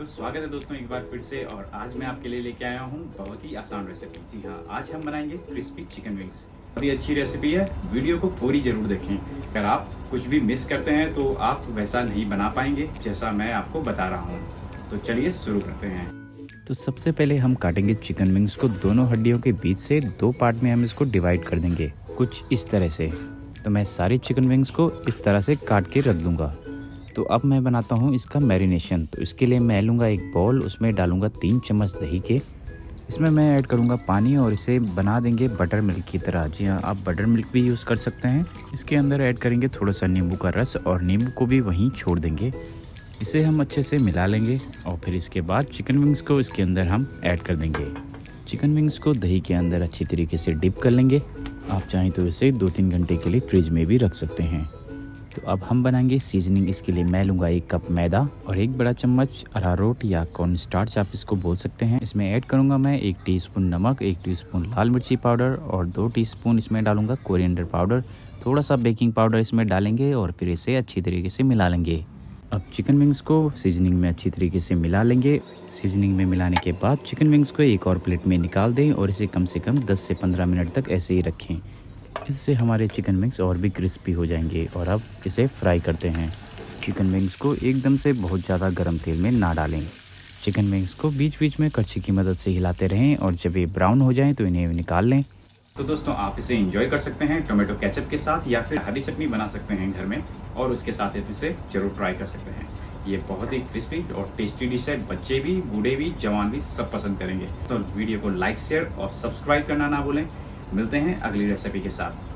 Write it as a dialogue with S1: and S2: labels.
S1: तो स्वागत है दोस्तों एक बार फिर से। और आज मैं आपके लिए लेके आया हूँ बहुत ही आसान रेसिपी। जी हाँ, आज हम बनाएंगे क्रिस्पी चिकन विंग्स। बहुत ही अच्छी रेसिपी है, वीडियो को पूरी ज़रूर देखें। अगर आप कुछ भी मिस करते हैं तो आप वैसा नहीं बना पाएंगे जैसा मैं आपको बता रहा हूँ। तो चलिए शुरू करते हैं।
S2: तो सबसे पहले हम काटेंगे चिकन विंग्स को दोनों हड्डियों के बीच से दो पार्ट में हम इसको डिवाइड कर देंगे, कुछ इस तरह से। तो मैं सारी चिकन विंग्स को इस तरह से काट के रख दूंगा। तो अब मैं बनाता हूँ इसका मैरिनेशन। तो इसके लिए मैं लूँगा एक बाउल, उसमें डालूँगा 3 चम्मच दही के। इसमें मैं ऐड करूँगा पानी और इसे बना देंगे बटर मिल्क की तरह। जी हाँ, आप बटर मिल्क भी यूज़ कर सकते हैं। इसके अंदर ऐड करेंगे थोड़ा सा नींबू का रस और नींबू को भी वहीं छोड़ देंगे। इसे हम अच्छे से मिला लेंगे और फिर इसके बाद चिकन विंग्स को इसके अंदर हम ऐड कर देंगे। चिकन विंग्स को दही के अंदर अच्छी तरीके से डिप कर लेंगे। आप चाहें तो इसे 2-3 घंटे के लिए फ्रिज में भी रख सकते हैं। तो अब हम बनाएंगे सीजनिंग। इसके लिए मैं लूँगा 1 कप मैदा और 1 बड़ा चम्मच अरारोट या कॉर्न स्टार्च आप इसको बोल सकते हैं। इसमें ऐड करूँगा मैं 1 टीस्पून नमक, 1 टीस्पून लाल मिर्ची पाउडर और 2 टीस्पून इसमें डालूँगा कोरिएंडर पाउडर। थोड़ा सा बेकिंग पाउडर इसमें डालेंगे और फिर इसे अच्छी तरीके से मिला लेंगे। अब चिकन विंग्स को सीजनिंग में अच्छी तरीके से मिला लेंगे। सीजनिंग में मिलाने के बाद चिकन विंग्स को एक और प्लेट में निकाल दें और इसे कम से कम 10 से 15 मिनट तक ऐसे ही रखें। इससे हमारे चिकन विंग्स और भी क्रिस्पी हो जाएंगे। और अब इसे फ्राई करते हैं। चिकन विंग्स को एकदम से बहुत ज़्यादा गर्म तेल में ना डालें। चिकन विंग्स को बीच बीच में कड़छी की मदद से हिलाते रहें और जब ये ब्राउन हो जाएं तो इन्हें निकाल लें।
S1: तो दोस्तों आप इसे एंजॉय कर सकते हैं टोमेटो केचप के साथ, या फिर हरी चटनी बना सकते हैं घर में और उसके साथ आप इसे जरूर ट्राई कर सकते हैं। ये बहुत ही क्रिस्पी और टेस्टी डिश है। बच्चे भी, बूढ़े भी, जवान भी सब पसंद करेंगे। तो वीडियो को लाइक, शेयर और सब्सक्राइब करना ना भूलें। मिलते हैं अगली रेसिपी के साथ।